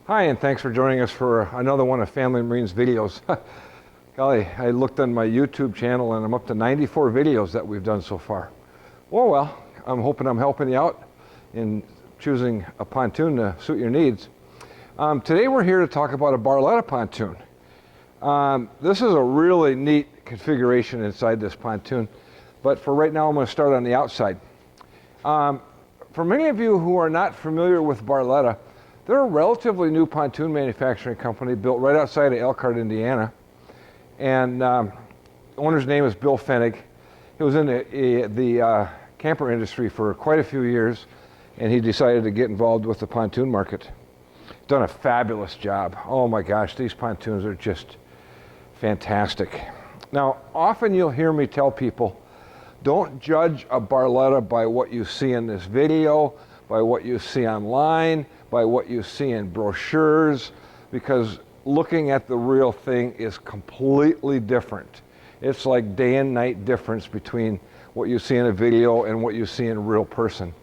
Hi, and thanks for joining us for another one of Family Marines videos. Golly, I looked on my YouTube channel and I'm up to 94 videos that we've done so far. Well, I'm hoping I'm helping you out in choosing a pontoon to suit your needs. Today we're here to talk about a Barletta pontoon. This is a really neat configuration inside this pontoon, but for right now I'm going to start on the outside. For many of you who are not familiar with Barletta, they're a relatively new pontoon manufacturing company built right outside of Elkhart, Indiana. And the owner's name is Bill Fenig. He was in the camper industry for quite a few years, and he decided to get involved with the pontoon market. Done a fabulous job. Oh my gosh, these pontoons are just fantastic. Now, often you'll hear me tell people, don't judge a Barletta by what you see in this video, by what you see online, by what you see in brochures, because looking at the real thing is completely different. It's like day and night difference between what you see in a video and what you see in a real person.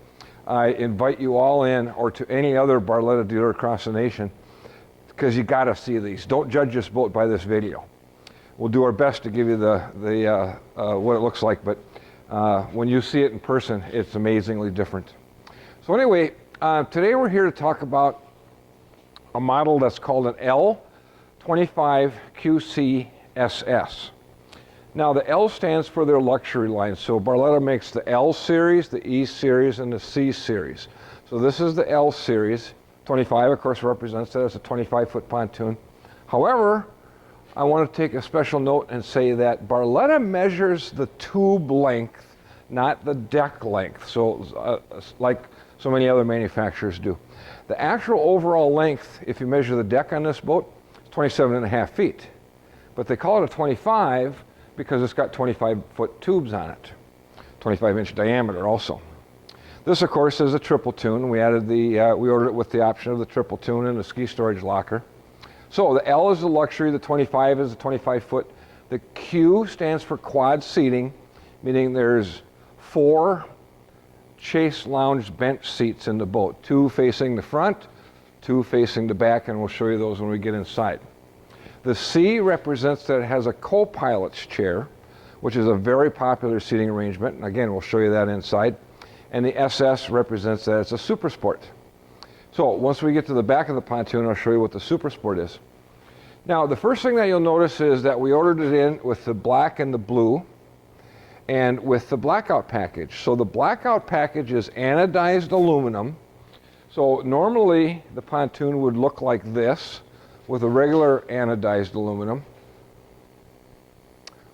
I invite you all in, or to any other Barletta dealer across the nation, because you got to see these. Don't judge this boat by this video. We'll do our best to give you what it looks like, but when you see it in person, it's amazingly different. So anyway, today we're here to talk about a model that's called an L25 QCSS. Now the L stands for their luxury line. So Barletta makes the L series, the E series, and the C series. So this is the L series. 25, of course, represents that as a 25-foot pontoon. However, I want to take a special note and say that Barletta measures the tube length, not the deck length. So like so many other manufacturers do. The actual overall length, if you measure the deck on this boat, is 27.5 feet. But they call it a 25 because it's got 25-foot tubes on it, 25-inch diameter also. This, of course, is a triple tune. We ordered it with the option of the triple tune and the ski storage locker. So the L is the luxury, the 25 is the 25-foot. The Q stands for quad seating, meaning there's 4 chase lounge bench seats in the boat, 2 facing the front, 2 facing the back, and we'll show you those when we get inside. The C represents that it has a co-pilot's chair, which is a very popular seating arrangement, and again, we'll show you that inside. And the SS represents that it's a Super Sport. So once we get to the back of the pontoon, I'll show you what the Super Sport is. Now, the first thing that you'll notice is that we ordered it in with the black and the blue, and with the blackout package. So the blackout package is anodized aluminum. So normally the pontoon would look like this with a regular anodized aluminum.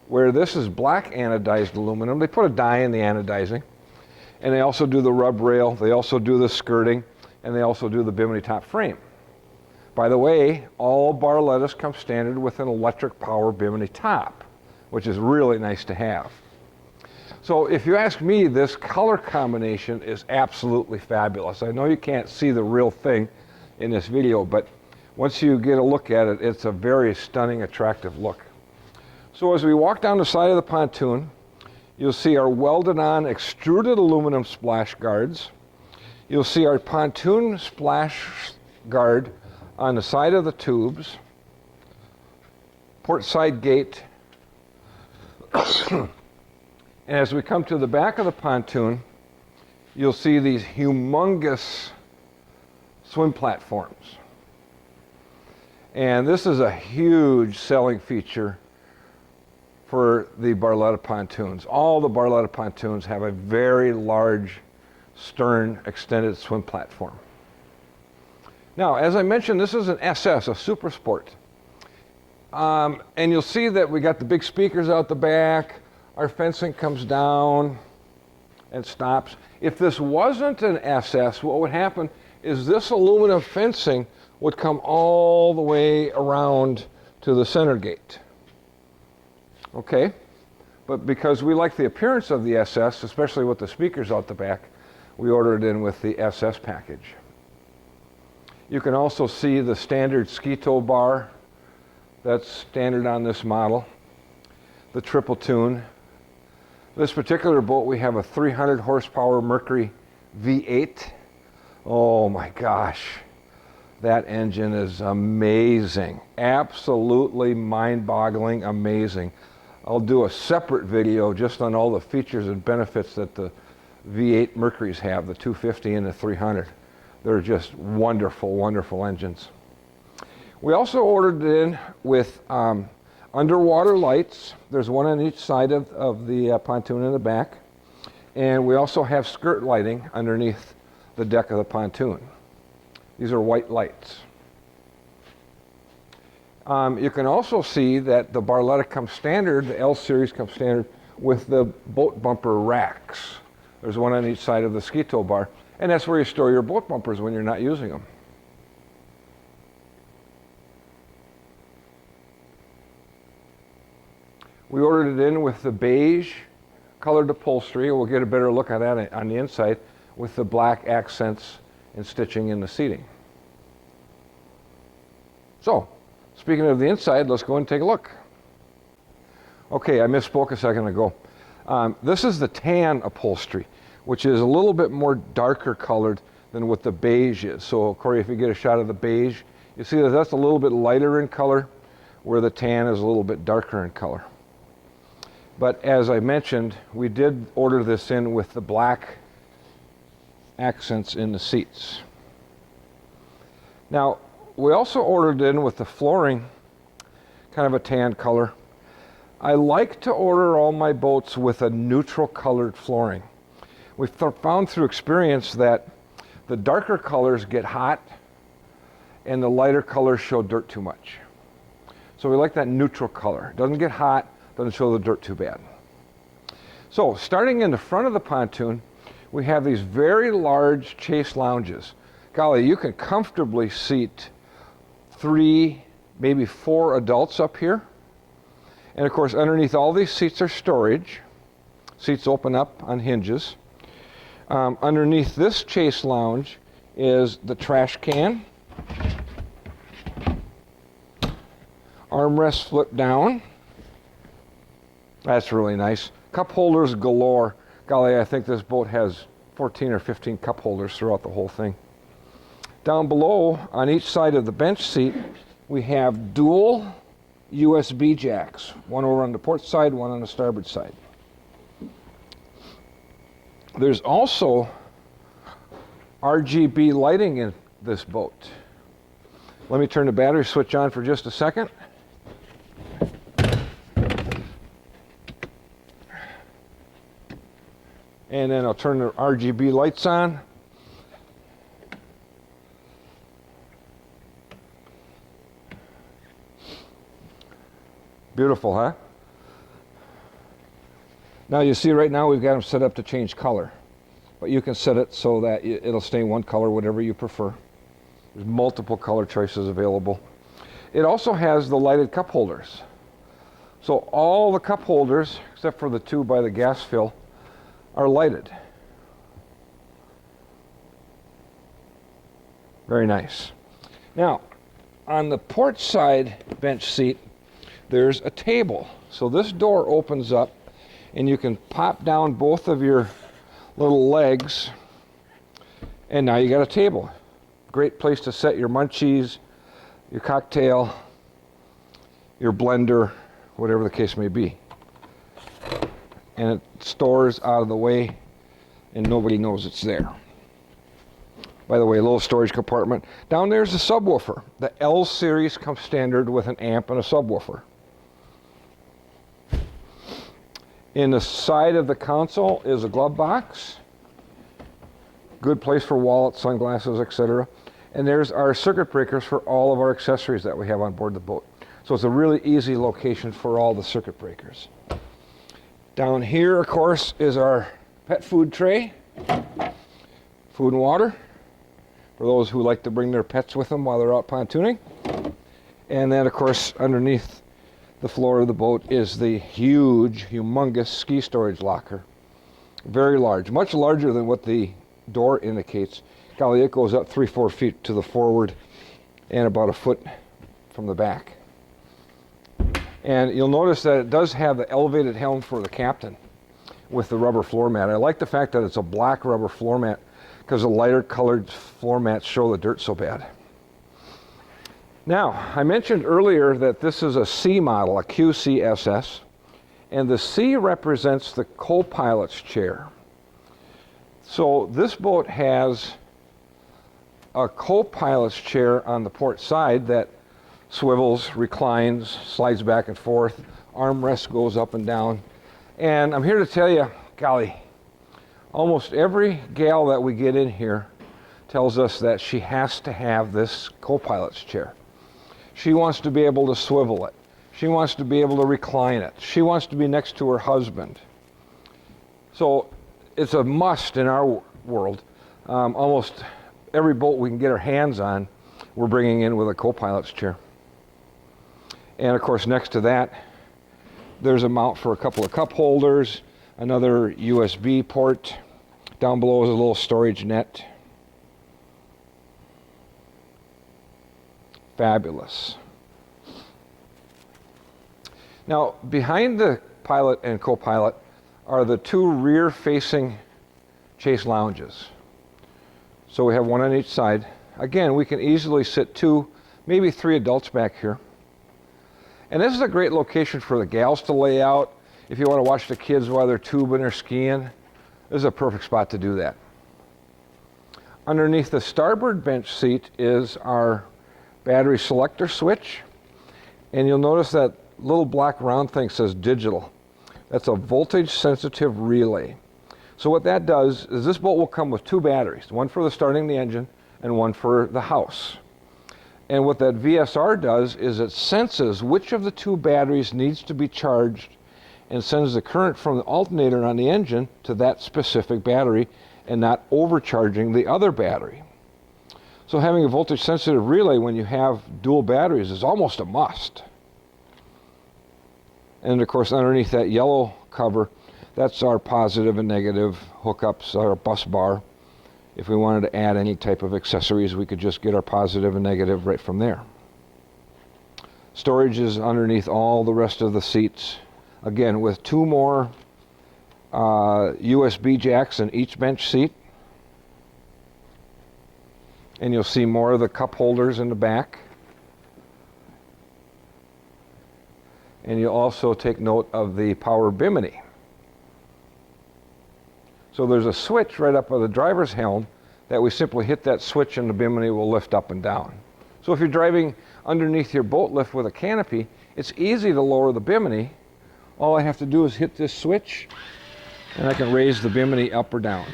Where this is black anodized aluminum, they put a dye in the anodizing. And they also do the rub rail, they also do the skirting, and they also do the bimini top frame. By the way, all Barlettas come standard with an electric power bimini top, which is really nice to have. So if you ask me, this color combination is absolutely fabulous. I know you can't see the real thing in this video, but once you get a look at it, it's a very stunning, attractive look. So as we walk down the side of the pontoon, you'll see our welded on extruded aluminum splash guards. You'll see our pontoon splash guard on the side of the tubes, port side gate. And as we come to the back of the pontoon, you'll see these humongous swim platforms. And this is a huge selling feature for the Barletta pontoons. All the Barletta pontoons have a very large stern extended swim platform. Now, as I mentioned, this is an SS, a Super Sport. And you'll see that we got the big speakers out the back. Our fencing comes down and stops. If this wasn't an SS, what would happen is this aluminum fencing would come all the way around to the center gate. Okay? But because we like the appearance of the SS, especially with the speakers out the back, we ordered it in with the SS package. You can also see the standard ski tow bar that's standard on this model, the triple tune. This particular boat, we have a 300 horsepower Mercury V8. Oh my gosh. That engine is amazing. Absolutely mind-boggling amazing. I'll do a separate video just on all the features and benefits that the V8 Mercurys have, the 250 and the 300. They're just wonderful, wonderful engines. We also ordered it in with underwater lights. There's one on each side of the pontoon in the back. And we also have skirt lighting underneath the deck of the pontoon. These are white lights. You can also see that the Barletta comes standard, the L series comes standard with the boat bumper racks. There's one on each side of the ski tow bar, and that's where you store your boat bumpers when you're not using them. We ordered it in with the beige colored upholstery. We'll get a better look at that on the inside with the black accents and stitching in the seating. So, speaking of the inside, let's go and take a look. Okay, I misspoke a second ago. This is the tan upholstery, which is a little bit more darker colored than what the beige is. So, Corey, if you get a shot of the beige, you see that that's a little bit lighter in color, where the tan is a little bit darker in color. But as I mentioned, we did order this in with the black accents in the seats. Now, we also ordered in with the flooring, kind of a tan color. I like to order all my boats with a neutral colored flooring. We've found through experience that the darker colors get hot and the lighter colors show dirt too much. So we like that neutral color. It doesn't get hot, doesn't show the dirt too bad. So starting in the front of the pontoon, we have these very large chase lounges. Golly, you can comfortably seat 3, maybe 4 adults up here. And of course, underneath all these seats are storage. Seats open up on hinges. Underneath this chase lounge is the trash can. Armrests flip down. That's really nice. Cup holders galore. Golly, I think this boat has 14 or 15 cup holders throughout the whole thing. Down below, on each side of the bench seat, we have dual USB jacks. One over on the port side, one on the starboard side. There's also RGB lighting in this boat. Let me turn the battery switch on for just a second. And then I'll turn the RGB lights on. Beautiful, huh? Now you see right now we've got them set up to change color. But you can set it so that it'll stay one color, whatever you prefer. There's multiple color choices available. It also has the lighted cup holders. So all the cup holders, except for the 2 by the gas fill, are lighted. Very nice. Now, on the port side bench seat, there's a table. So this door opens up and you can pop down both of your little legs and now you got a table. Great place to set your munchies, your cocktail, your blender, whatever the case may be. And it stores out of the way and nobody knows it's there. By the way, a little storage compartment. Down there's a subwoofer. The L series comes standard with an amp and a subwoofer. In the side of the console is a glove box. Good place for wallets, sunglasses, etc. And there's our circuit breakers for all of our accessories that we have on board the boat. So it's a really easy location for all the circuit breakers. Down here, of course, is our pet food tray. Food and water for those who like to bring their pets with them while they're out pontooning. And then, of course, underneath the floor of the boat is the huge, humongous ski storage locker. Very large, much larger than what the door indicates. Golly, it goes up 3-4 feet to the forward and about a foot from the back. And you'll notice that it does have the elevated helm for the captain with the rubber floor mat. I like the fact that it's a black rubber floor mat because the lighter colored floor mats show the dirt so bad. Now, I mentioned earlier that this is a C model, a QCSS, and the C represents the co-pilot's chair. So this boat has a co-pilot's chair on the port side that swivels, reclines, slides back and forth, armrest goes up and down. And I'm here to tell you, golly, almost every gal that we get in here tells us that she has to have this co-pilot's chair. She wants to be able to swivel it. She wants to be able to recline it. She wants to be next to her husband. So it's a must in our world. Almost every boat we can get our hands on, we're bringing in with a co-pilot's chair. And of course, next to that, there's a mount for a couple of cup holders, another USB port. Down below is a little storage net. Fabulous. Now, behind the pilot and co-pilot are the two rear-facing chase lounges. So we have one on each side. Again, we can easily sit 2, maybe 3 adults back here. And this is a great location for the gals to lay out. If you want to watch the kids while they're tubing or skiing, this is a perfect spot to do that. Underneath the starboard bench seat is our battery selector switch. And you'll notice that little black round thing says digital. That's a voltage sensitive relay. So what that does is this boat will come with 2 batteries, one for the starting the engine and one for the house. And what that VSR does is it senses which of the 2 batteries needs to be charged and sends the current from the alternator on the engine to that specific battery and not overcharging the other battery. So having a voltage sensitive relay when you have dual batteries is almost a must. And of course, underneath that yellow cover, that's our positive and negative hookups, our bus bar. If we wanted to add any type of accessories, we could just get our positive and negative right from there. Storage is underneath all the rest of the seats. Again, with 2 more USB jacks in each bench seat. And you'll see more of the cup holders in the back. And you'll also take note of the power bimini. So there's a switch right up by the driver's helm that we simply hit that switch and the bimini will lift up and down. So if you're driving underneath your boat lift with a canopy, it's easy to lower the bimini. All I have to do is hit this switch and I can raise the bimini up or down.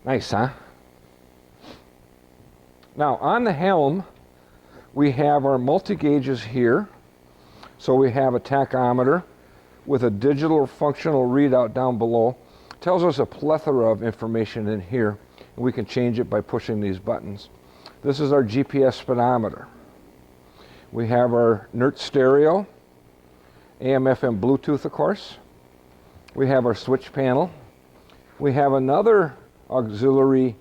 Nice, huh? Now on the helm, we have our multi-gauges here. So we have a tachometer with a digital functional readout down below. It tells us a plethora of information in here, and we can change it by pushing these buttons. This is our GPS speedometer. We have our NERT stereo, AM, FM, Bluetooth, of course. We have our switch panel. We have another auxiliary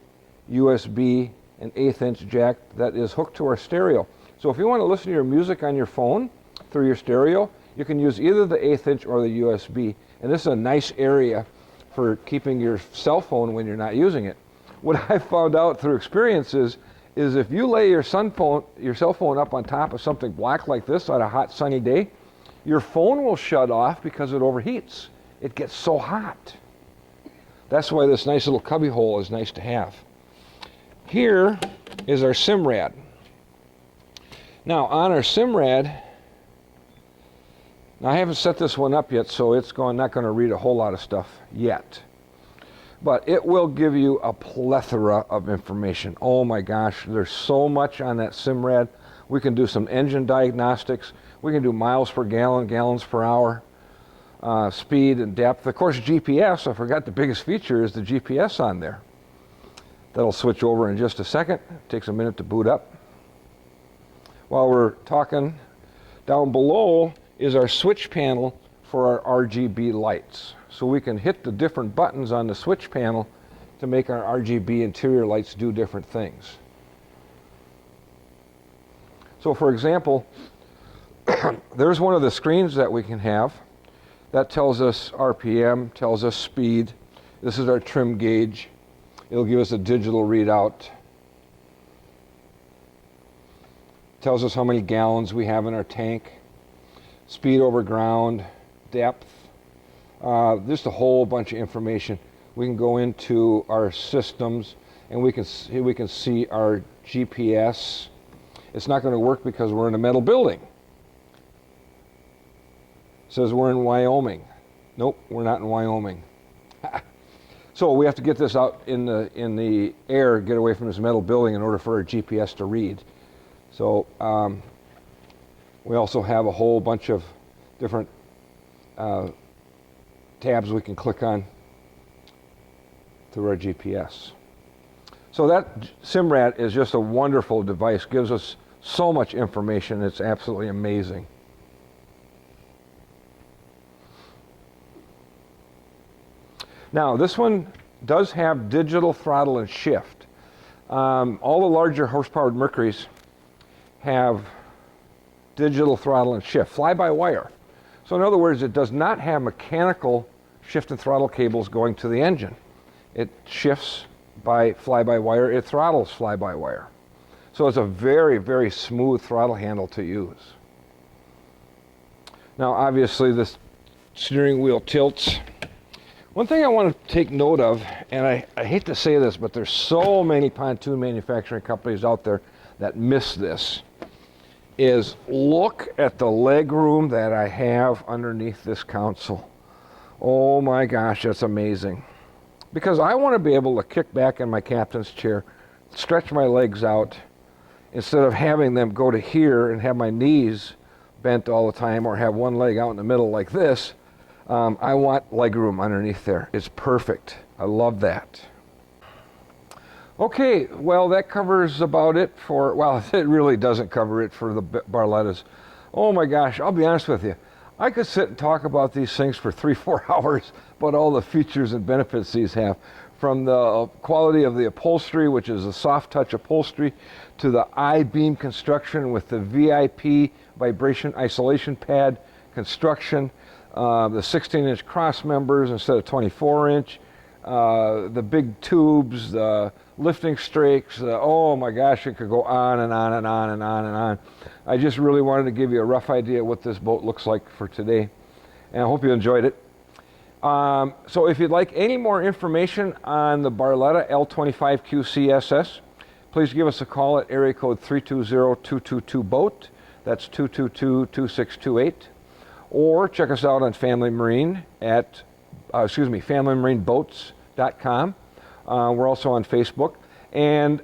USB and 1/8 inch jack that is hooked to our stereo. So if you want to listen to your music on your phone through your stereo, you can use either the 1/8 inch or the USB. And this is a nice area for keeping your cell phone when you're not using it. What I found out through experiences is if you lay your cell phone up on top of something black like this on a hot sunny day, your phone will shut off because it overheats. It gets so hot. That's why this nice little cubby hole is nice to have. Here is our SIMRAD. Now on our SIMRAD, now I haven't set this one up yet, so it's not going to read a whole lot of stuff yet. But it will give you a plethora of information. Oh my gosh, there's so much on that SIMRAD. We can do some engine diagnostics. We can do miles per gallon, gallons per hour, speed and depth. Of course, GPS, I forgot the biggest feature is the GPS on there. That'll switch over in just a second. It takes a minute to boot up. While we're talking, down below is our switch panel for our RGB lights. So we can hit the different buttons on the switch panel to make our RGB interior lights do different things. So for example, there's one of the screens that we can have that tells us RPM, tells us speed. This is our trim gauge. It'll give us a digital readout. Tells us how many gallons we have in our tank, speed over ground, depth, just a whole bunch of information. We can go into our systems and we can see our GPS. It's not going to work because we're in a metal building. It says we're in Wyoming. Nope, we're not in Wyoming. So we have to get this out in the air, get away from this metal building in order for our GPS to read. So we also have a whole bunch of different tabs we can click on through our GPS. So that Simrad is just a wonderful device, gives us so much information, it's absolutely amazing. Now this one does have digital throttle and shift. All the larger horsepowered Mercuries have digital throttle and shift, fly-by-wire. So in other words, it does not have mechanical shift and throttle cables going to the engine. It shifts by fly-by-wire, it throttles fly-by-wire. So it's a very, very smooth throttle handle to use. Now obviously this steering wheel tilts. One thing I want to take note of, and I hate to say this, but there's so many pontoon manufacturing companies out there that miss this, is look at the leg room that I have underneath this console. Oh my gosh, that's amazing. Because I want to be able to kick back in my captain's chair, stretch my legs out, instead of having them go to here and have my knees bent all the time or have one leg out in the middle like this. I want leg room underneath there. It's perfect. I love that. Okay, well that covers about it for, well it really doesn't cover it for the Barlettas. Oh my gosh, I'll be honest with you. I could sit and talk about these things for 3-4 hours about all the features and benefits these have. From the quality of the upholstery, which is a soft touch upholstery, to the I-beam construction with the VIP vibration isolation pad construction, the 16-inch cross members instead of 24-inch, the big tubes, the lifting strakes, oh my gosh, it could go on and on and on and on and on. I just really wanted to give you a rough idea what this boat looks like for today, and I hope you enjoyed it. So if you'd like any more information on the Barletta L25 QCSS, please give us a call at area code 320-222-BOAT. That's 222-2628. Or check us out on Family Marine at, FamilyMarineBoats.com. We're also on Facebook. And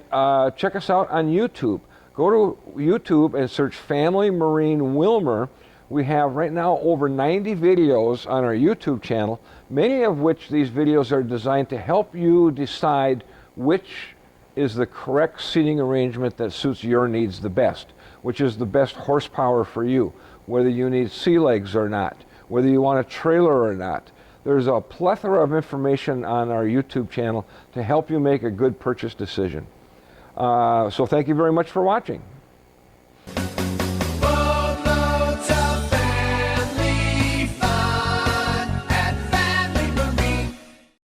check us out on YouTube. Go to YouTube and search Family Marine Willmar. We have right now over 90 videos on our YouTube channel, many of which these videos are designed to help you decide which is the correct seating arrangement that suits your needs the best, which is the best horsepower for you, whether you need sea legs or not, whether you want a trailer or not. There's a plethora of information on our YouTube channel to help you make a good purchase decision. So thank you very much for watching.